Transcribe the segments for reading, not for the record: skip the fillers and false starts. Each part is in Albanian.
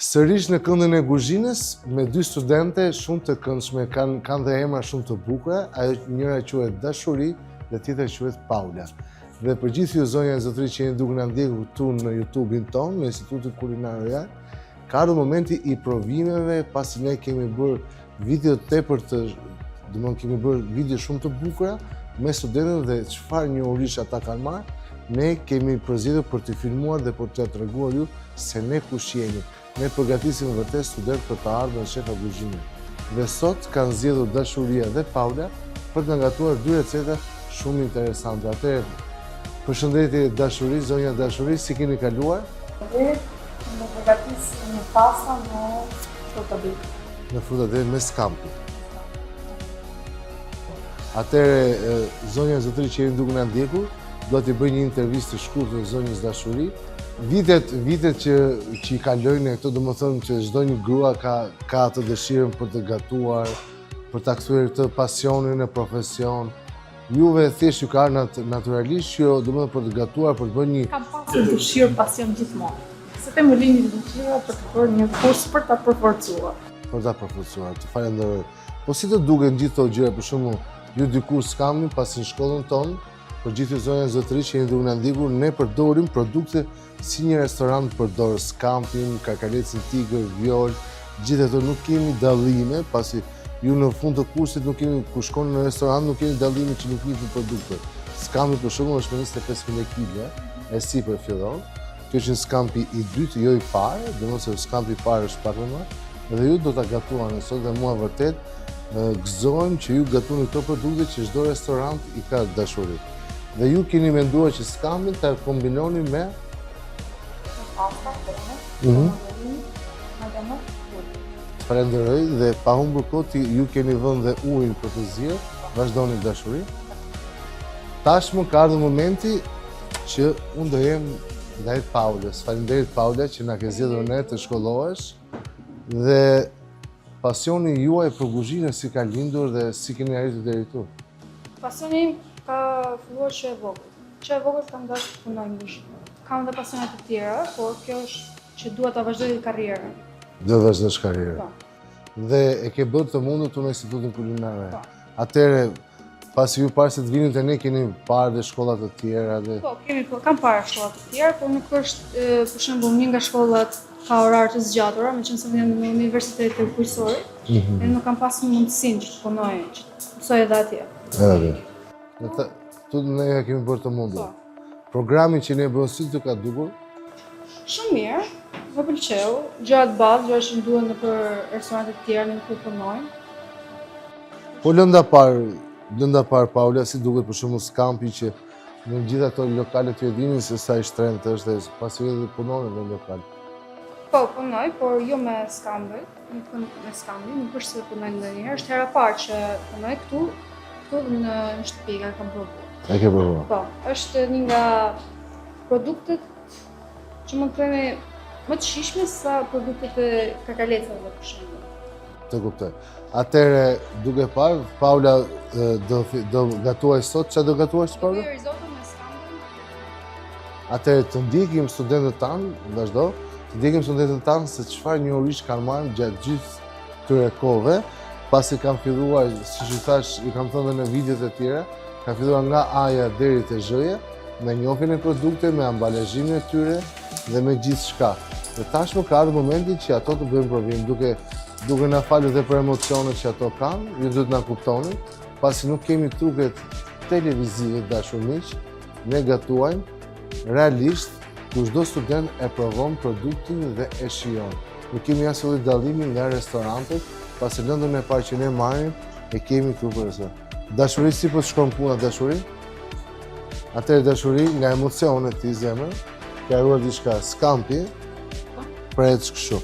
Sërish në këndin e kuzhinës me dy studente shumë të këndshme, kanë dhe emra shumë të bukura, ajo njëra quhet Dashuri dhe tjetra quhet Paula. Dhe për gjithë ju zonja e zotëri që jeni duke na ndjekur këtu në YouTube-in tonë, në Institutin Kulinar Royal, ka ardhur momenti i provimeve, pasi ne kemi bërë video tepër të, kemi bërë video shumë të bukura me studentët dhe çfarë njohurish ata kanë marrë, ne kemi përzgjedhur për të filmuar dhe për t'ja treguar ju se ne kush jemi. Ne përgatisim vërtet student për të ardhur në shefa kuzhinë. Dhe sot kanë zgjedhur Dashuria dhe Paula për të ngatuar dy receta shumë interesante. Atëherë, përshëndetje Dashuri, zonja Dashuri, si keni kaluar? Dhe më përgatis një pasta në frutadit. Në frutadit me scampi. Atëherë, zonja zotëri që jeni duke na ndjekur, do t'i bëj një intervistë të shkurtër zonjës Dashuri. Vitet që i kalojnë këto, do më thënë që çdo një grua ka të dëshirën për të gatuar, për të kthyer këtë pasionin në profesion. Juve thjesht ju ka naturalisht jo, do më thënë për të gatuar, për të bërë një... Kam pasur dëshirë pasion gjithmonë. Se të më lindi dëshira për të bërë një kurs për ta përforcuar. Për ta përforcuar, të falenderoj. Po si të duken gjithë këto gjëra, për shembull, ju dikur s'kami pasi në shkollën tonë, për gjithë ju zonja zotëri që jeni duke na ndjekur, ne përdorim produkte si një restorant përdor scampin, karkalecën tigër, vjol, gjithë ato nuk kemi dallime, pasi ju në fund të kursit nuk kemi, kur shkoni në restorant nuk kemi dallime që nuk njihni produktet. Scampi për shembull është me 25.000 kg, e sipër fillon. Kjo është scampi i dytë, jo i parë, domosdoshmë scampi i parë është pak më madh, dhe ju do ta gatuani sot dhe mua vërtet gëzohem që ju gatuani këto produkte që çdo restorant i ka Dashuri. Dhe ju keni menduar që scampin ta kombinoni me Pasta, pene, falenderoj dhe pa humbur kohë ju keni vënë dhe ujin për të zirë, vazhdoni Dashuri. Tashmë ka ardhur momenti që unë do jem ndaj Paulës. Faleminderit Paula që na ke zgjedhur ne të shkollohesh dhe pasioni juaj për kuzhinën si ka lindur dhe si keni arritur deri këtu. Pasioni im ka filluar që e vogël. Që e vogël kam dashur të punoj në kuzhinë. Kam dhe pasionet të tjera, por kjo është që dua ta vazhdoj karrierën. Do vazhdosh karrierën. Po. Dhe e ke bërë të mundur tu në Institutin Kulinar. Atëherë, pasi ju parë se të vini te ne, keni parë dhe shkolla të tjera dhe... Po, kam parë shkolla të tjera, por nuk është, për shembull, një nga shkollat ka orar të zgjatura, meqense vjen në Universitetin e Kuqësorit, dhe nuk kam pasur mundësinë që të punoj, që të mësoj edhe atje. Edhe. Tu ne ja kemi bërë të mundur. Programin që ne bën si të ka dukur? Shumë mirë, më pëlqeu, gjërat bazë, gjërat që më duhen nëpër restorante të tjera në ku punojmë. Po lënda parë Paula, si duket për shembull scampi që në gjithë ato lokale të dinin se sa i shtrenjtë është dhe pasi edhe punon në lokal. Po, punoj, por jo me scampi, nuk është se punoj ndonjëherë, është hera parë që punoj këtu në shtëpi kam provuar. E ke provuar? Po, është një nga produktet që mund të themi më të shijshme sa produktet e karkalecave për shembull. Të kuptoj. Atëherë, duke parë, Paula do gatuaj sot, çfarë do gatuash Paula? Risotto me scampi. Atëherë të ndjekim studentët tanë, vazhdo, të ndjekim studentët tanë se çfarë njohurish kanë marrë gjatë gjithë këtyre kohëve, pasi kanë filluar, siç i thash, i kam thënë në videot e tjera, kanë filluar nga A-ja deri te Z-ja, me njohjen e produkte, me ambalazhimin e tyre dhe me gjithçka. Dhe tashmë ka ardhur momenti që ato të bëjmë provim, duke na falur dhe për emocionet që ato kanë, ju duhet na kuptoni, pasi nuk kemi truket televizive dashur miq, ne gatuajmë realisht ku çdo student e provon produktin dhe e shijon. Nuk kemi asnjë dallimi nga restorantet, pasi lëndën e parë që ne marrim e kemi këtu për sot. Dashuri, si po shkon puna Dashuri? Atëherë Dashuri, nga emocionet ti zemër, ka ruar diçka scampi, pret kështu.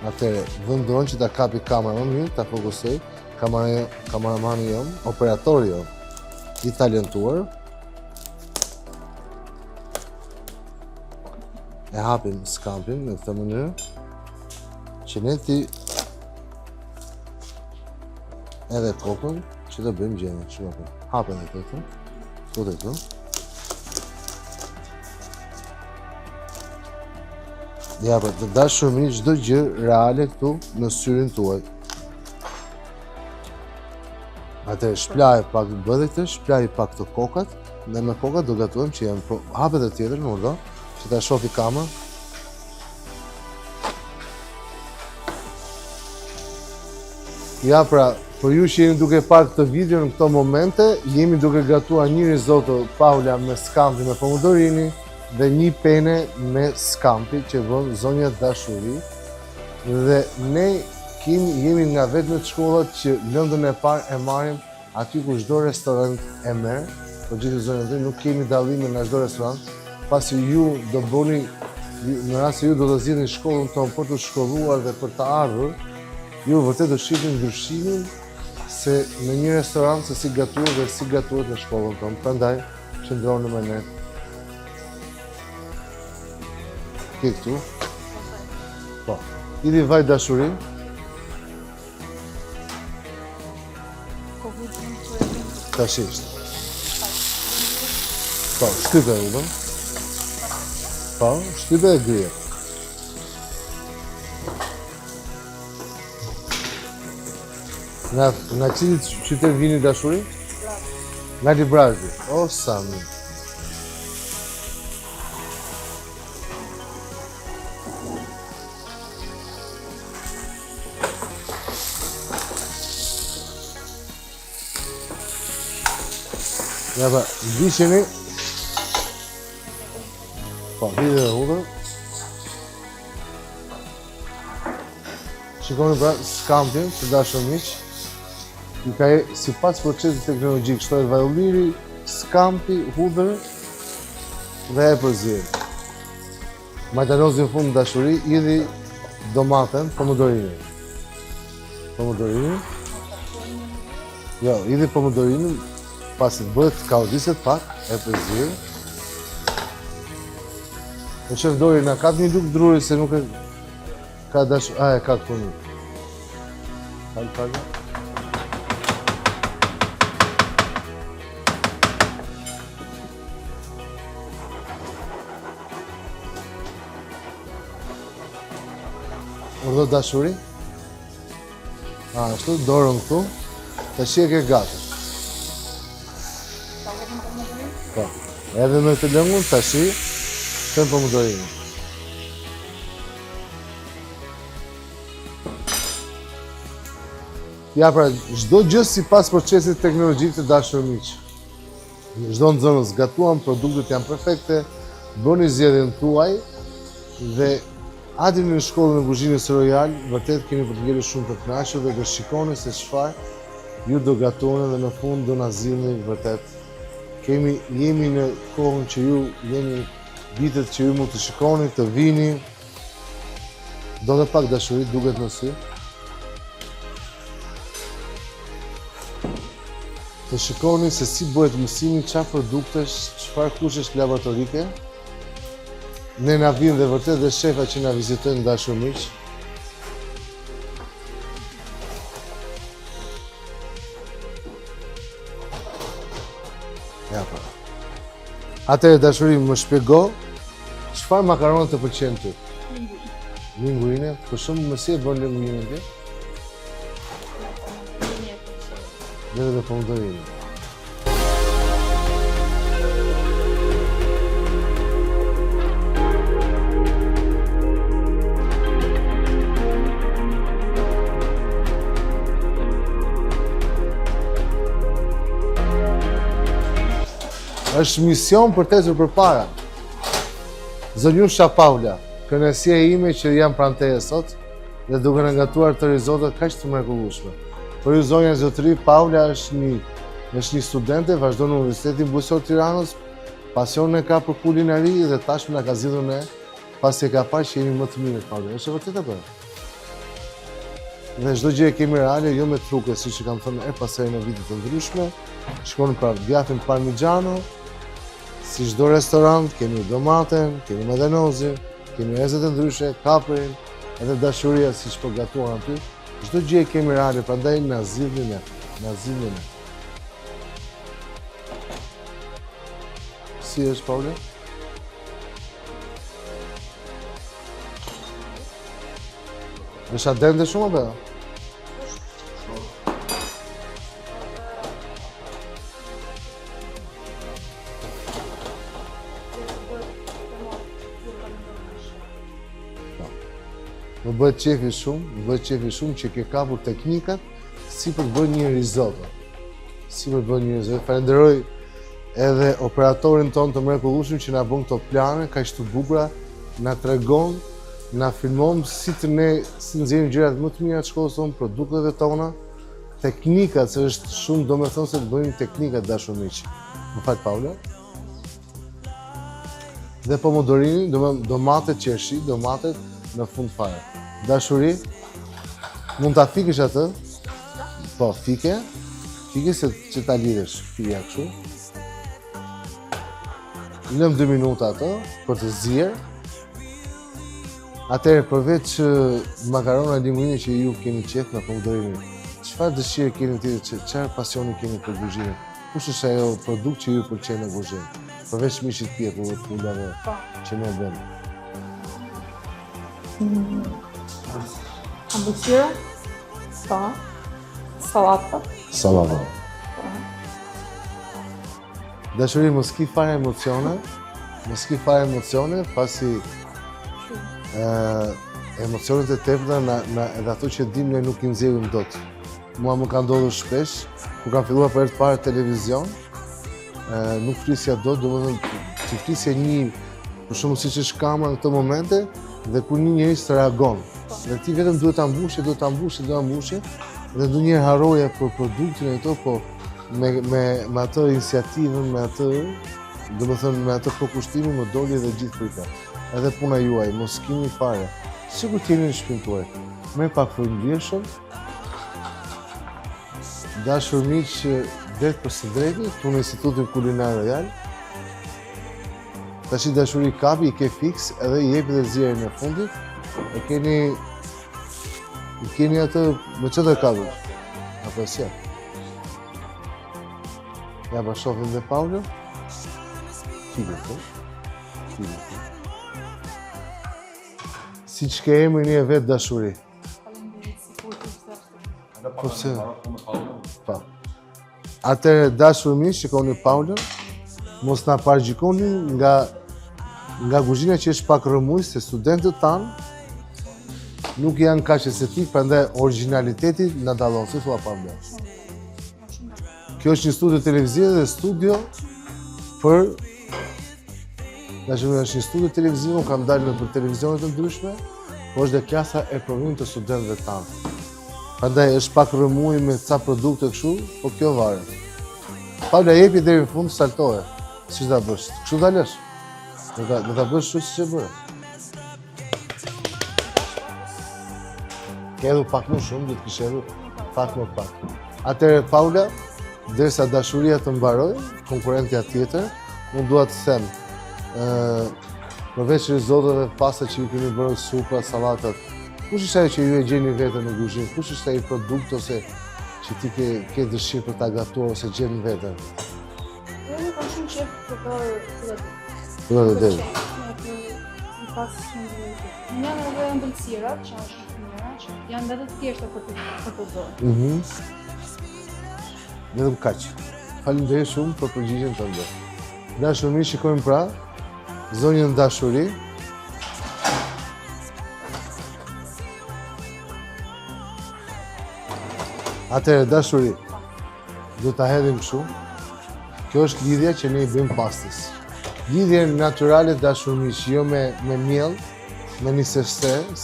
Atëherë, vendon që ta kapi kamerën më mirë, ta fokusoj, kameramani jam, operatori jam, i talentuar. E hapim scampin në këtë mënyrë, që ne ti edhe kokën që të bëjmë gjenjë, që hapen dhe të të Ja, pra, të dashur miq, çdo gjë reale këtu në syrin tuaj. Atëherë shplaj pak bëdhe këtë, shplaj pak të kokat, dhe me kokat do gatujem që janë hapet e tjetër, nuk do, që ta shofi kamera. Ja, pra, për ju që jeni duke parë këtë video në këto momente, jemi duke gatuar një risotto Paula me scampi me pomodorini dhe një pene me scampi që bën zonja dashuri. Dhe ne jemi nga vetë në të shkollat që lëndën e parë e marrim aty ku çdo restorant e merr, po gjithë zonja dhe nuk kemi dallime nga çdo restorant, pasi ju do bëni, në rast se ju do të zgjidhni shkollën tonë për të shkolluar dhe për të ardhur, ju vërtet do shihni ndryshimin se në një restorant se si gatuhet dhe si gatuhet në shkollën tonë. Prandaj qëndroni me ne. Ke këtu? Po. Idi vaj dashuri. Tash ishte. Po, shtype u do. Po, shtype e grije. Nga cili qytet vini dashuri? Nga Librazhi. O, sa mirë. Ja, pa, visheni. Po, vide dhe hudër. Shikoni pra skampin të dashur miq. I ka si pas procesit teknologjik, shtohet vaj ulliri, scampi, hudër dhe e përzirë. Majtanozi në fund në dashuri, idhi domaten, pomodorini. Pomodorini. Jo, idhi pomodorini, pasi të bëhet kaudiset pak, e përzirë. Në shef dori nga katë një duk druri se nuk e ka dashur, e ka këtu një. Falë. Urdo dashuri. Ashtu, dorën këtu. Tash e ke gati. Po. Edhe me të lëngun tash shtem pomodorinë. Ja, pra, çdo gjë sipas procesit teknologjik të dashur miq. Çdo nxënës gatuan, produktet janë perfekte, bëni zgjedhjen tuaj dhe Ati në shkollën e kuzhinës Royal, vërtet keni për të ngjerë shumë të kënaqur dhe do shikoni se çfarë ju do gatoni dhe në fund do na zgjidhni vërtet. Jemi në kohën që ju jeni vitet që ju mund të shikoni, të vini. Do dhe pak dashuri duket në sy. Të shikoni se si bëhet mësimi, çfarë produktesh, çfarë kushtesh laboratorike. Ne na vinë dhe vërtet dhe shefa që na vizitojnë dashur miq. Ja pa. Atëherë dashuri më shpjego çfarë makaronë të pëlqen ty? Linguine. Po shumë më si e bën linguinën ti? Me pomodorinë. Është mision për të ecur përpara. Zonjusha Paula, kënaqësia ime që jam pranë teje sot dhe duke na gatuar të risotto kaq të mrekullueshme. Për ju zonja zotëri, Paula është një studente, vazhdon në Universitetin Bujqësor Tiranës, pasionin e ka për kulinari dhe tashmë na ka zgjidhur ne pasi e ka parë që jemi më të mirë Paula. Është vërtet apo? Dhe çdo gjë e kemi reale, jo me truke, siç e kam thënë e paseri në vite të ndryshme. Shkon pra djathën parmigiano. Si çdo restorant, kemi domaten, kemi madanozin, kemi erëzat e ndryshe, kaprin, edhe dashuria siç po gatuan aty. Çdo gjë e kemi reale, prandaj na zgjidhni ne. Si është Paula? Është adente shumë apo? Më bëhet qefi shumë që ke kapur teknikat si për të bërë një risotto. Falenderoj edhe operatorin ton të mrekullueshëm që na bën këto plane kaq të bukura, na tregon, na filmon si nxjerrim gjërat më të mira të shkollës tonë, produkteve tona, teknikat, se është shumë domethënë se të bëjmë teknikat dashur miq. Më fal Paula. Dhe pomodorini, domatet qershi, domatet në fund fare. Dashuri, mund ta fikësh atë? Po, fike se që ta lidhësh, fija kështu. Lëm 2 minuta atë për të zier. Atëherë përveç makarona linguine që ju keni qef me pomodorinë, çfarë dëshire keni tjetër, çfarë pasioni keni për kuzhinën? Kush është ajo produkt që ju pëlqen në kuzhinë? Përveç mishit pjekur dhe pulave që ne bëjmë. Ambëqyra, salata. Dashuri, mos ki fare emocione, pasi emocionet e tepërta edhe ato që dim ne nuk i nxjerrim dot. Mua më ka ndodhur shpesh, kur kam filluar për herë të parë televizion, nuk flisja dot, domethënë të flisja një, për shembull siç është kamera në këto momente, dhe kur një njerëz të reagon, dhe ti vetëm duhet ta mbushje, dhe ndonjëherë harroja për produktin e këto, po me atë iniciativën, me atë, domethënë me atë përkushtimin më doli edhe gjithë frika. Edhe puna juaj, mos keni fare. Sikur t'jeni në shtëpinë tuaj. Merr pak frymëlirshëm. Dashur miq, drejt për së drejti, këtu në Institutin Kulinar Royal. Tash dashuri kapi, i ke fiks edhe i jepi dhe zjerin e fundit. I keni atë me çfarë kapi? Apo si? Ja ba shohim dhe Paulo. Si që ke emrin e vetë dashuri? Po se? Pa. Atëre dashur miq, shikoni Paulo, mos na pargjikoni nga kuzhina që është pak rëmuj, se studentët tanë nuk janë kaq estetik, prandaj originaliteti na dallon, si thua Paulo. Kjo është një studio televizive dhe studio për është një studio televiziv, unë kam dalë në për televizionet të ndryshme, po është dhe klasa e provimit të studentëve tanë. Prandaj është pak rëmuj me ca produkte kështu, po kjo varet. Paula, jepi deri në fund, saltoje. Si ta bësh? Kështu dalësh? Do ta bësh kështu siç e bëre. Ke edhe pak më shumë, do të kishe edhe pak më pak. Atëherë Paula, derisa dashuria të mbaroj, konkurrentja tjetër, unë dua të them, përveç risotove, pasta që ju keni bërë, supa, sallatat, kush është ajo që ju e gjeni veten në kuzhinë? Kush është ai produkt ose që ti ke dëshirë për ta gatuar ose gjen veten? Unë kam shumë qejf për bërë Fillon të del. Në janë edhe ëmbëlsirat, që janë shumë të mira, që janë edhe të thjeshta për të bërë. Vetëm kaq. Faleminderit shumë për përgjigjen tënde. Dashur miq, shikojmë pra zonjën dashuri. Atëherë dashuri, do ta hedhim kështu. Kjo është lidhja që ne i bëjmë pastës. Lidhje natyrale dashur miq, jo me miell, me nisëstes.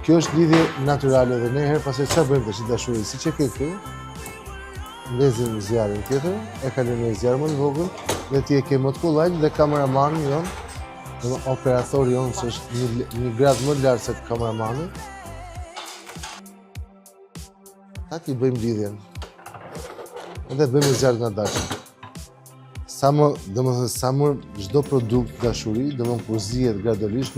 Kjo është lidhje natyrale dhe ne herë pas çfarë bëjmë tash dashuri, siç e ke këtu. Mbezim zjarrin tjetër, e kalojmë zjarrin më të vogël dhe ti e ke më të kollajt dhe kameramanin jon, operatori jon që është një grad më lart se kameramani. Ta ki bëjmë lidhjen. Edhe bëjmë zjarr nga dashur. Sa më çdo produkt dashuri, domethënë kur zihet gradualisht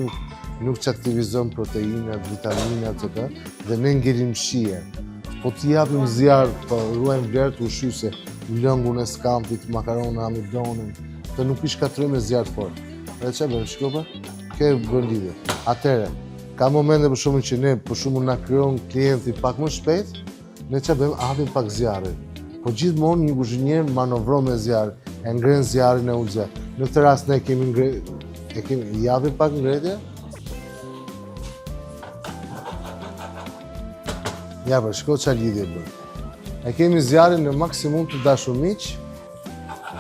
nuk çaktivizon proteinat, vitaminat etc. dhe ne ngelim shije. Po t'i japim zjarr, po ruajmë vlerë të ushqyese, lëngun e skampit, makarona, amidonin, të nuk i shkatrojmë me zjarr fort. Edhe çfarë bën, shikopa? Kjo bën lidhje. Atëherë, Ka momente për shumë që ne, për shumë na krijon klienti pak më shpejt, ne që bëjmë hapim pak zjarrin. Po gjithmonë një kuzhinier manovron me zjarr, e ngren zjarrin e ul zjarr. Në këtë rast ne kemi japim pak ngretje. Ja, për shko qa lidhje bërë. E kemi zjarrin në maksimum të dashur miq,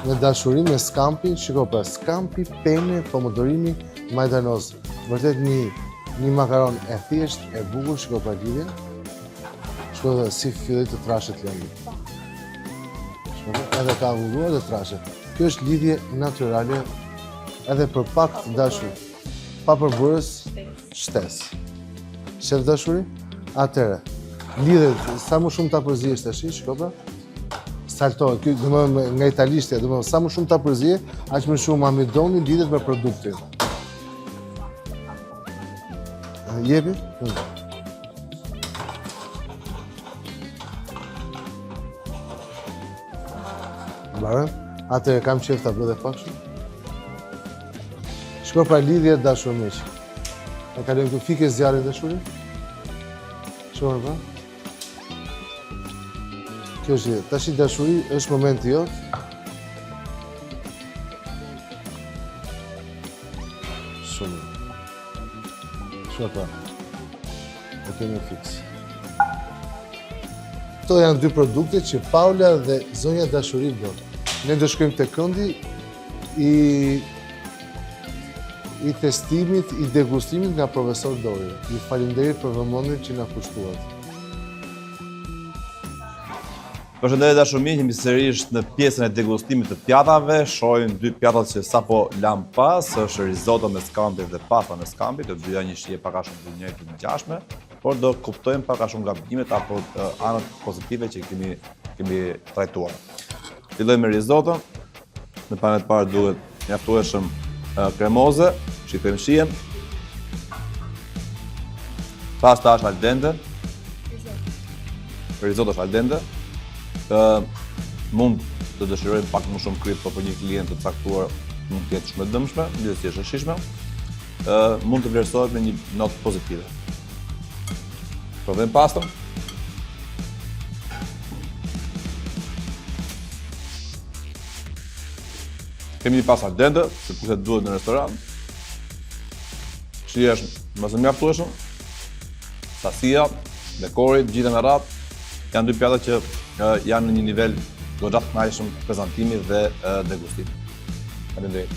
në dashuri me skampin, shiko pra, skampi, pene, pomodorini, majdanoz. Vërtet një makaron e thjesht, e bukur, shiko pra lidhje. Shiko dhe si filloi të trashet lëndi. Shiko pra, edhe ka vulluar dhe trashet. Kjo është lidhje naturale, edhe për pak të dashur, pa përbërës, shtes. Shef dashuri? Atere. Lidhet, sa më shumë ta përzihesh tash, shiko pra. Saltoj, ky domethënë nga italishtja, domethënë sa më shumë ta përzihe, aq më shumë amidoni lidhet me produktin. Jepi? Mbarë? Atëherë kam qef ta bëj edhe pak shumë. Shiko pra lidhje dashur miq. E kalojmë këtu fike zjarrin dashuri. Shiko pra. Kjo është, tash i dashuri është momenti jot. Shumë. Shko pa. E kemi fix. Këto janë dy produkte që Paula dhe zonja Dashuri bën. Ne do shkojmë te këndi i testimit, i degustimit nga profesor Dori. Ju falenderoj për vëmendjen që na kushtuat. Përshëndetje dashur miq, jemi sërish në pjesën e degustimit të pjatave. Shohim dy pjatat që sapo lam pas, është risotto me skampi dhe pasta me skampi, të dyja një shije pak a shumë të njëjtë të ngjashme, por do kuptojmë pak a shumë gabimet apo anët pozitive që kemi trajtuar. Fillojmë me risotto. Në panet parë duhet mjaftueshëm kremoze, shikojmë shijen. Pasta është al dente. Risotto është al dente. Mund të dëshirojmë pak më shumë krip, por për një klient të caktuar mund të jetë shumë e dëmshme, gjithsesi është e shijshme. Mund të vlerësohet me një notë pozitive. Provojmë pastën. Kemi një pastë al dente, sepse duhet në restoran. Shija është më së mjaftueshëm. Sasia, dekori, gjithë me radhë, janë dy pjata që janë në një nivel goxha të kënaqshëm prezantimi dhe degustimi. Faleminderit.